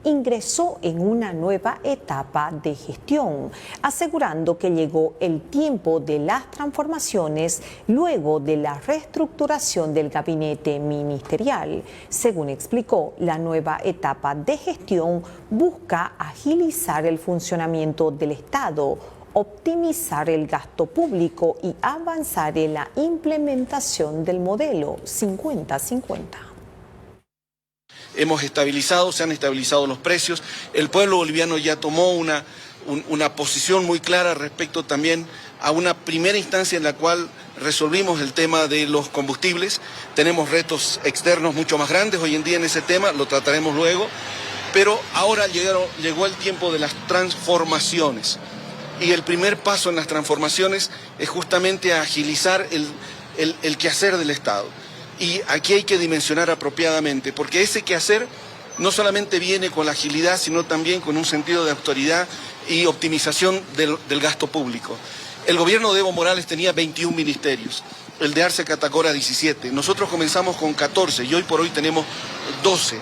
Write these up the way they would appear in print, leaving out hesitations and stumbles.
ingresó en una nueva etapa de gestión, asegurando que llegó el tiempo de las transformaciones luego de la reestructuración del gabinete ministerial. Según explicó, la nueva etapa de gestión busca agilizar el funcionamiento del Estado, optimizar el gasto público y avanzar en la implementación del modelo 50-50. Se han estabilizado los precios. El pueblo boliviano ya tomó una posición muy clara respecto también a una primera instancia en la cual resolvimos el tema de los combustibles. Tenemos retos externos mucho más grandes hoy en día en ese tema, lo trataremos luego, pero ahora llegó el tiempo de las transformaciones. Y el primer paso en las transformaciones es justamente agilizar el quehacer del Estado. Y aquí hay que dimensionar apropiadamente, porque ese quehacer no solamente viene con la agilidad, sino también con un sentido de autoridad y optimización del gasto público. El gobierno de Evo Morales tenía 21 ministerios, el de Arce Catacora 17. Nosotros comenzamos con 14 y hoy por hoy tenemos 12.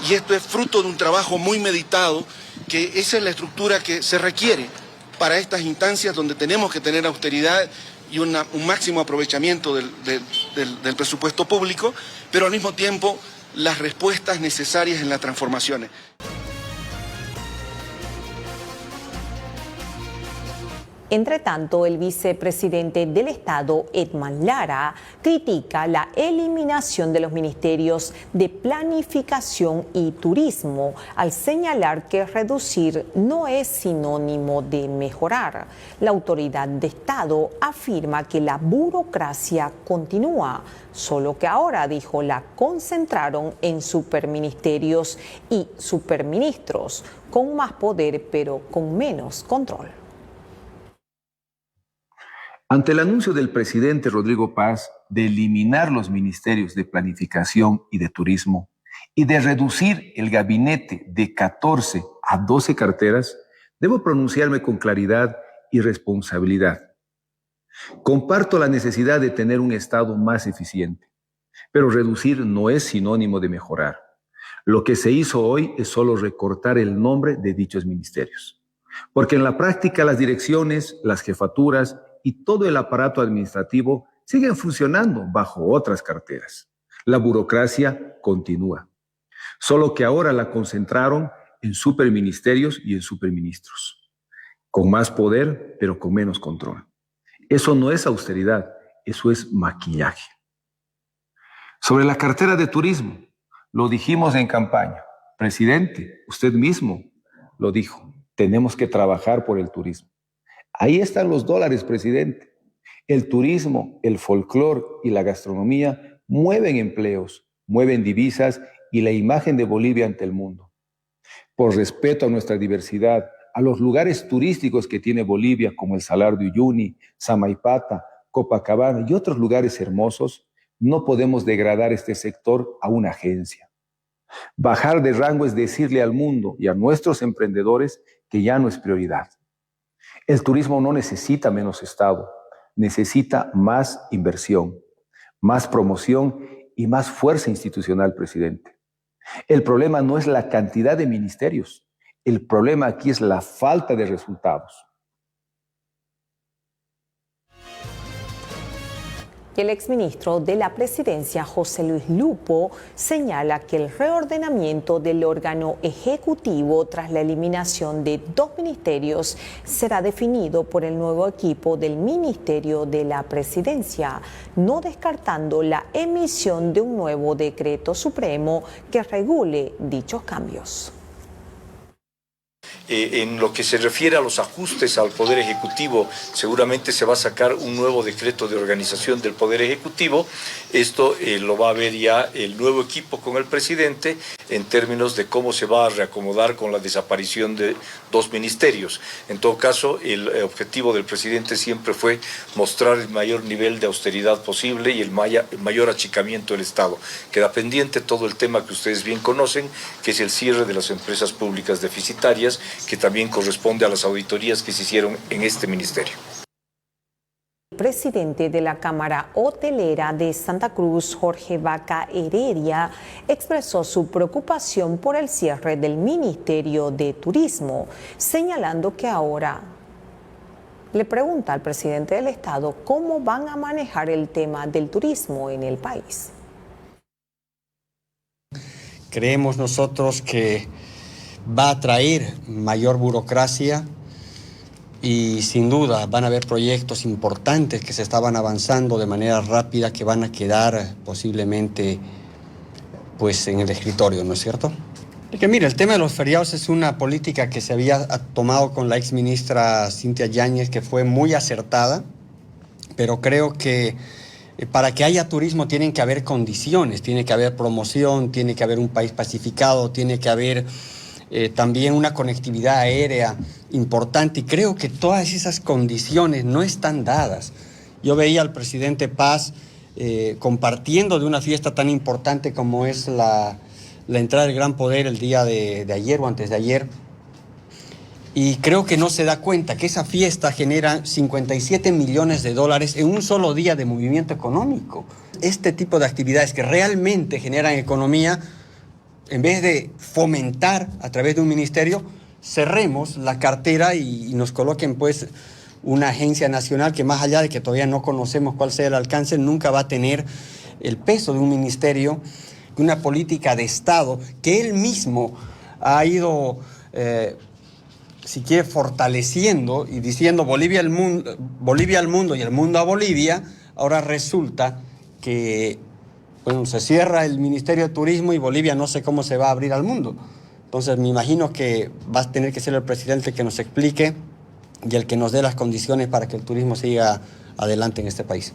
Y esto es fruto de un trabajo muy meditado, que esa es la estructura que se requiere para estas instancias donde tenemos que tener austeridad y un máximo aprovechamiento del presupuesto público, pero al mismo tiempo las respuestas necesarias en las transformaciones. Entre tanto, el vicepresidente del Estado, Edman Lara, critica la eliminación de los ministerios de Planificación y Turismo, al señalar que reducir no es sinónimo de mejorar. La autoridad de Estado afirma que la burocracia continúa, solo que ahora, dijo, la concentraron en superministerios y superministros, con más poder pero con menos control. Ante el anuncio del presidente Rodrigo Paz de eliminar los ministerios de Planificación y de Turismo y de reducir el gabinete de 14 a 12 carteras, debo pronunciarme con claridad y responsabilidad. Comparto la necesidad de tener un Estado más eficiente, pero reducir no es sinónimo de mejorar. Lo que se hizo hoy es solo recortar el nombre de dichos ministerios, porque en la práctica las direcciones, las jefaturas y todo el aparato administrativo siguen funcionando bajo otras carteras. La burocracia continúa, solo que ahora la concentraron en superministerios y en superministros, con más poder pero con menos control. Eso no es austeridad, eso es maquillaje. Sobre la cartera de turismo, lo dijimos en campaña. Presidente, usted mismo lo dijo, tenemos que trabajar por el turismo. Ahí están los dólares, presidente. El turismo, el folclore y la gastronomía mueven empleos, mueven divisas y la imagen de Bolivia ante el mundo. Por respeto a nuestra diversidad, a los lugares turísticos que tiene Bolivia, como el Salar de Uyuni, Samaipata, Copacabana y otros lugares hermosos, no podemos degradar este sector a una agencia. Bajar de rango es decirle al mundo y a nuestros emprendedores que ya no es prioridad. El turismo no necesita menos Estado, necesita más inversión, más promoción y más fuerza institucional, presidente. El problema no es la cantidad de ministerios, el problema aquí es la falta de resultados. El exministro de la Presidencia, José Luis Lupo, señala que el reordenamiento del órgano ejecutivo tras la eliminación de 2 ministerios será definido por el nuevo equipo del Ministerio de la Presidencia, no descartando la emisión de un nuevo decreto supremo que regule dichos cambios. En lo que se refiere a los ajustes al Poder Ejecutivo, seguramente se va a sacar un nuevo decreto de organización del Poder Ejecutivo. Esto lo va a ver ya el nuevo equipo con el presidente en términos de cómo se va a reacomodar con la desaparición de 2 ministerios. En todo caso, el objetivo del presidente siempre fue mostrar el mayor nivel de austeridad posible y el mayor achicamiento del Estado. Queda pendiente todo el tema que ustedes bien conocen, que es el cierre de las empresas públicas deficitarias, que también corresponde a las auditorías que se hicieron en este ministerio. vicepresidente de la Cámara Hotelera de Santa Cruz, Jorge Vaca Heredia, expresó su preocupación por el cierre del Ministerio de Turismo, señalando que ahora le pregunta al presidente del Estado cómo van a manejar el tema del turismo en el país. Creemos nosotros que va a traer mayor burocracia y sin duda van a haber proyectos importantes que se estaban avanzando de manera rápida que van a quedar posiblemente pues en el escritorio, ¿no es cierto? Porque mira, el tema de los feriados es una política que se había tomado con la exministra Cintia Yáñez, que fue muy acertada, pero creo que para que haya turismo tienen que haber condiciones, tiene que haber promoción, tiene que haber un país pacificado, tiene que haber también una conectividad aérea importante, y creo que todas esas condiciones no están dadas. Yo veía al presidente Paz compartiendo de una fiesta tan importante como es la entrada del Gran Poder el día de ayer o antes de ayer, y creo que no se da cuenta que esa fiesta genera 57 millones de dólares en un solo día de movimiento económico. Este tipo de actividades que realmente generan economía, en vez de fomentar a través de un ministerio, cerremos la cartera y nos coloquen pues una agencia nacional que, más allá de que todavía no conocemos cuál sea el alcance, nunca va a tener el peso de un ministerio, de una política de Estado que él mismo ha ido, si quiere, fortaleciendo y diciendo Bolivia al mundo y el mundo a Bolivia. Ahora resulta que bueno, se cierra el Ministerio de Turismo y Bolivia no sé cómo se va a abrir al mundo. Entonces me imagino que va a tener que ser el presidente el que nos explique y el que nos dé las condiciones para que el turismo siga adelante en este país.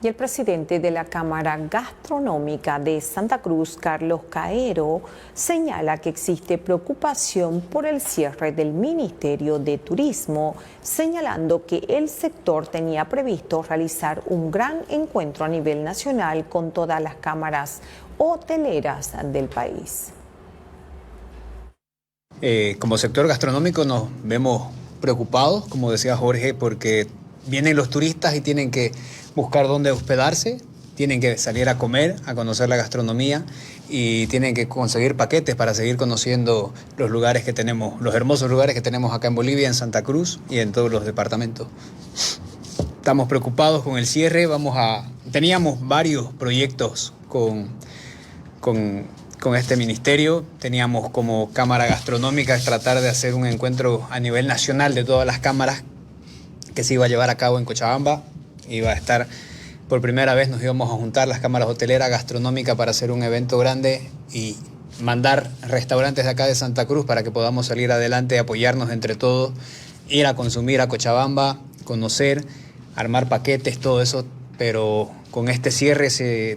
Y el presidente de la Cámara Gastronómica de Santa Cruz, Carlos Caero, señala que existe preocupación por el cierre del Ministerio de Turismo, señalando que el sector tenía previsto realizar un gran encuentro a nivel nacional con todas las cámaras hoteleras del país. Como sector gastronómico nos vemos preocupados, como decía Jorge, porque vienen los turistas y tienen que buscar dónde hospedarse, tienen que salir a comer, a conocer la gastronomía y tienen que conseguir paquetes para seguir conociendo los lugares que tenemos, los hermosos lugares que tenemos acá en Bolivia, en Santa Cruz y en todos los departamentos. Estamos preocupados con el cierre, teníamos varios proyectos con este ministerio, teníamos como Cámara Gastronómica tratar de hacer un encuentro a nivel nacional de todas las cámaras que se iba a llevar a cabo en Cochabamba. Iba a estar, por primera vez nos íbamos a juntar las cámaras hoteleras gastronómicas para hacer un evento grande y mandar restaurantes de acá de Santa Cruz para que podamos salir adelante, apoyarnos entre todos, ir a consumir a Cochabamba, conocer, armar paquetes, todo eso, pero con este cierre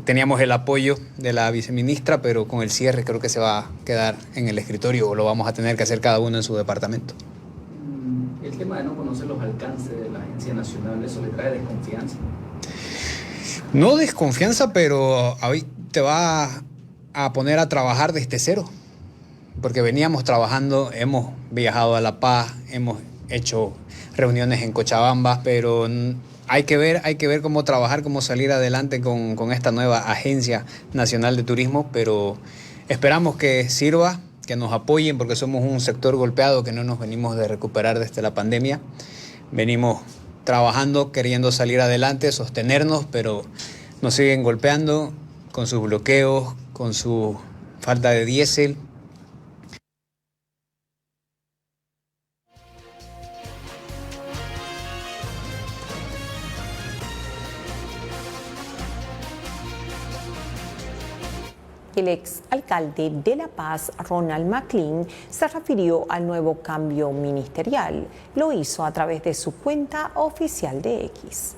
teníamos el apoyo de la viceministra, pero con el cierre creo que se va a quedar en el escritorio o lo vamos a tener que hacer cada uno en su departamento. El tema de no conocer los alcances de la Agencia Nacional, ¿eso le trae desconfianza? No desconfianza, pero hoy te va a poner a trabajar desde cero. Porque veníamos trabajando, hemos viajado a La Paz, hemos hecho reuniones en Cochabamba, pero hay que ver cómo trabajar, cómo salir adelante con esta nueva Agencia Nacional de Turismo, pero esperamos que sirva, que nos apoyen, porque somos un sector golpeado que no nos venimos de recuperar desde la pandemia. Venimos trabajando, queriendo salir adelante, sostenernos, pero nos siguen golpeando con sus bloqueos, con su falta de diésel. El exalcalde de La Paz, Ronald McLean, se refirió al nuevo cambio ministerial. Lo hizo a través de su cuenta oficial de X.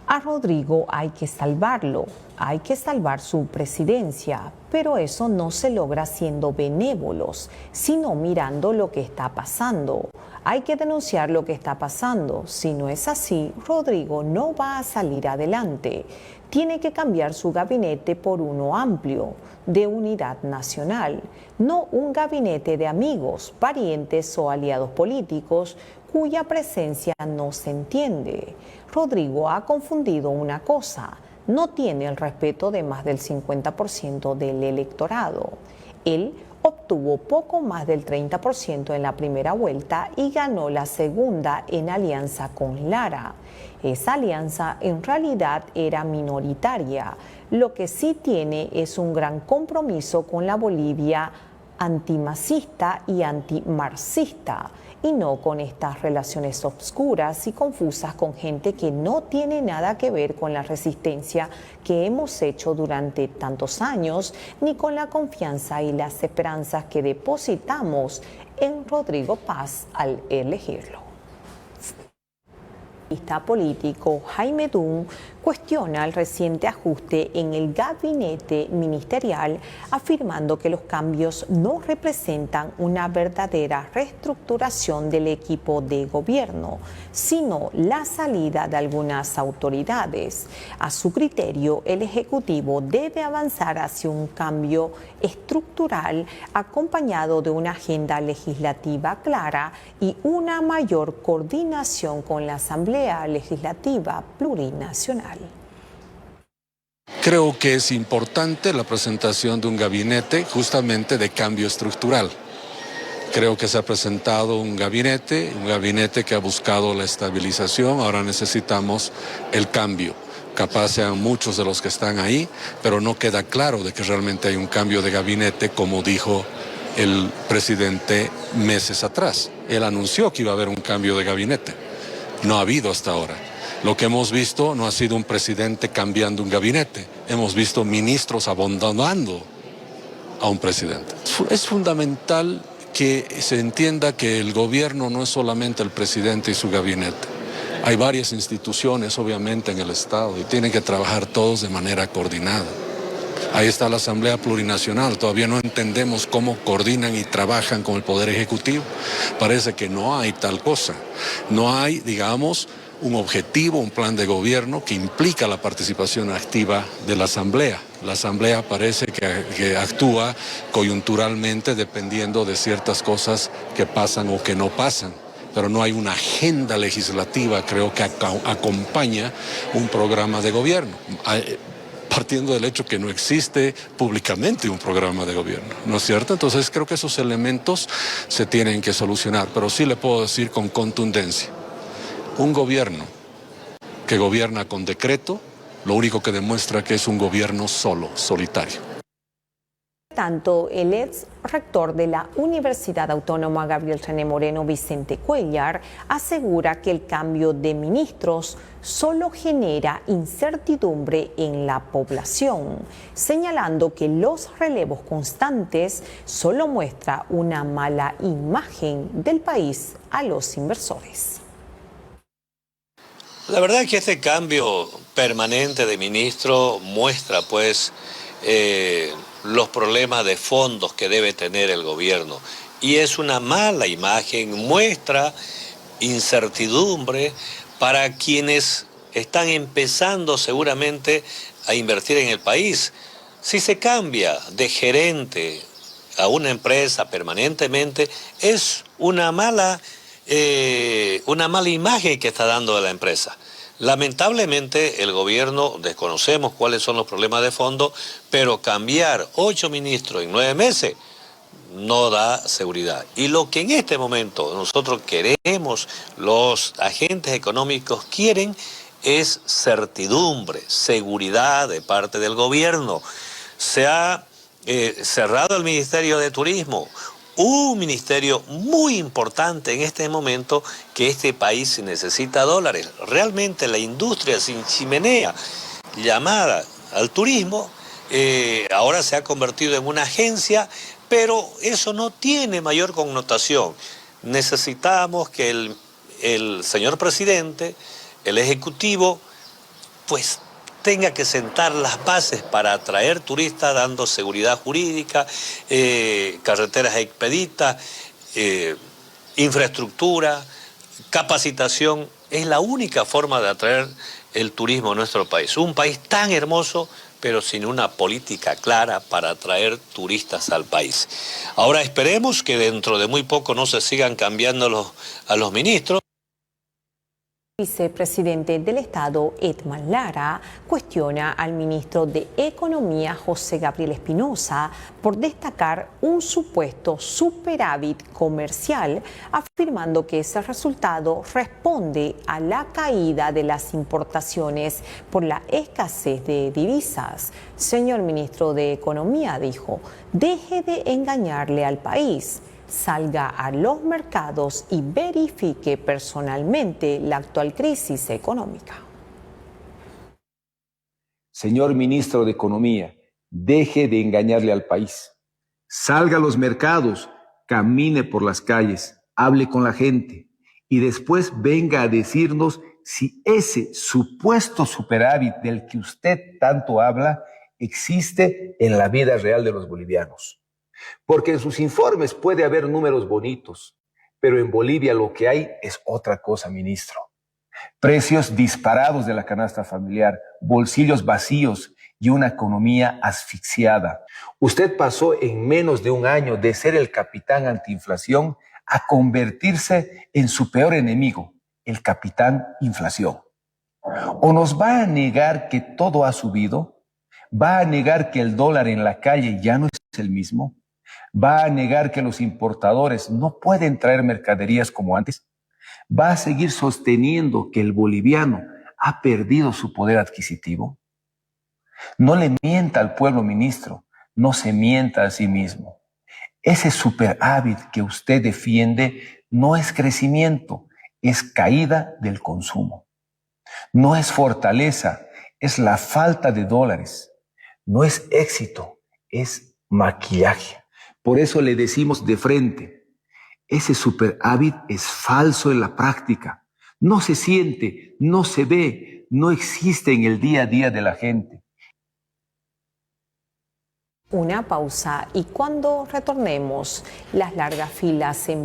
A Rodrigo hay que salvarlo, hay que salvar su presidencia, pero eso no se logra siendo benévolos, sino mirando lo que está pasando. Hay que denunciar lo que está pasando. Si no es así, Rodrigo no va a salir adelante. tiene que cambiar su gabinete por uno amplio, de unidad nacional, no un gabinete de amigos, parientes o aliados políticos cuya presencia no se entiende. Rodrigo ha confundido una cosa: no tiene el respeto de más del 50% del electorado. Él obtuvo poco más del 30% en la primera vuelta y ganó la segunda en alianza con Lara. Esa alianza en realidad era minoritaria. Lo que sí tiene es un gran compromiso con la Bolivia antimacista y antimarxista, y no con estas relaciones obscuras y confusas con gente que no tiene nada que ver con la resistencia que hemos hecho durante tantos años, ni con la confianza y las esperanzas que depositamos en Rodrigo Paz al elegirlo. El analista político Jaime Dunn cuestiona el reciente ajuste en el gabinete ministerial, afirmando que los cambios no representan una verdadera reestructuración del equipo de gobierno, sino la salida de algunas autoridades. A su criterio, el Ejecutivo debe avanzar hacia un cambio estructural acompañado de una agenda legislativa clara y una mayor coordinación con la Asamblea Legislativa Plurinacional. Creo que es importante la presentación de un gabinete justamente de cambio estructural. Creo que se ha presentado un gabinete que ha buscado la estabilización. Ahora necesitamos el cambio. Capaz sean muchos de los que están ahí, pero no queda claro de que realmente hay un cambio de gabinete, como dijo el presidente meses atrás. Él anunció que iba a haber un cambio de gabinete. No ha habido hasta ahora. Lo que hemos visto no ha sido un presidente cambiando un gabinete. Hemos visto ministros abandonando a un presidente. Es fundamental que se entienda que el gobierno no es solamente el presidente y su gabinete. Hay varias instituciones, obviamente, en el Estado y tienen que trabajar todos de manera coordinada. Ahí está la Asamblea Plurinacional. Todavía no entendemos cómo coordinan y trabajan con el Poder Ejecutivo. Parece que no hay tal cosa. No hay, digamos, un objetivo, un plan de gobierno que implica la participación activa de la Asamblea. La Asamblea parece que actúa coyunturalmente dependiendo de ciertas cosas que pasan o que no pasan. Pero no hay una agenda legislativa, creo, que acompaña un programa de gobierno. Partiendo del hecho que no existe públicamente un programa de gobierno, ¿no es cierto? Entonces creo que esos elementos se tienen que solucionar, pero sí le puedo decir con contundencia, un gobierno que gobierna con decreto, lo único que demuestra que es un gobierno solo, solitario. Tanto el ex rector de la Universidad Autónoma Gabriel René Moreno, Vicente Cuéllar, asegura que el cambio de ministros solo genera incertidumbre en la población, señalando que los relevos constantes solo muestra una mala imagen del país a los inversores. La verdad es que este cambio permanente de ministro muestra pues los problemas de fondos que debe tener el gobierno y es una mala imagen, muestra incertidumbre para quienes están empezando seguramente a invertir en el país. Si se cambia de gerente a una empresa permanentemente es una mala imagen que está dando de la empresa. Lamentablemente el gobierno, desconocemos cuáles son los problemas de fondo, pero cambiar 8 ministros en 9 meses no da seguridad. Y lo que en este momento nosotros queremos, los agentes económicos quieren, es certidumbre, seguridad de parte del gobierno. Se ha cerrado el Ministerio de Turismo, un ministerio muy importante en este momento que este país necesita dólares. Realmente la industria sin chimenea llamada al turismo ahora se ha convertido en una agencia, pero eso no tiene mayor connotación. Necesitamos que el señor presidente, el Ejecutivo, pues tenga que sentar las bases para atraer turistas dando seguridad jurídica, carreteras expeditas, infraestructura, capacitación Es la única forma de atraer el turismo a nuestro país. Un país tan hermoso, pero sin una política clara para atraer turistas al país. Ahora esperemos que dentro de muy poco no se sigan cambiando a los ministros. El vicepresidente del Estado, Edman Lara, cuestiona al ministro de Economía, José Gabriel Espinosa, por destacar un supuesto superávit comercial, afirmando que ese resultado responde a la caída de las importaciones por la escasez de divisas. Señor ministro de Economía, dijo, deje de engañarle al país. Salga a los mercados y verifique personalmente la actual crisis económica. Señor ministro de Economía, deje de engañarle al país. Salga a los mercados, camine por las calles, hable con la gente y después venga a decirnos si ese supuesto superávit del que usted tanto habla existe en la vida real de los bolivianos. Porque en sus informes puede haber números bonitos, pero en Bolivia lo que hay es otra cosa, ministro. Precios disparados de la canasta familiar, bolsillos vacíos y una economía asfixiada. Usted pasó en menos de un año de ser el capitán antiinflación a convertirse en su peor enemigo, el capitán inflación. ¿O nos va a negar que todo ha subido? ¿Va a negar que el dólar en la calle ya no es el mismo? ¿Va a negar que los importadores no pueden traer mercaderías como antes? ¿Va a seguir sosteniendo que el boliviano ha perdido su poder adquisitivo? No le mienta al pueblo, ministro, no se mienta a sí mismo. Ese superávit que usted defiende no es crecimiento, es caída del consumo. No es fortaleza, es la falta de dólares. No es éxito, es maquillaje. Por eso le decimos de frente, ese superávit es falso en la práctica. No se siente, no se ve, no existe en el día a día de la gente. Una pausa y cuando retornemos, las largas filas en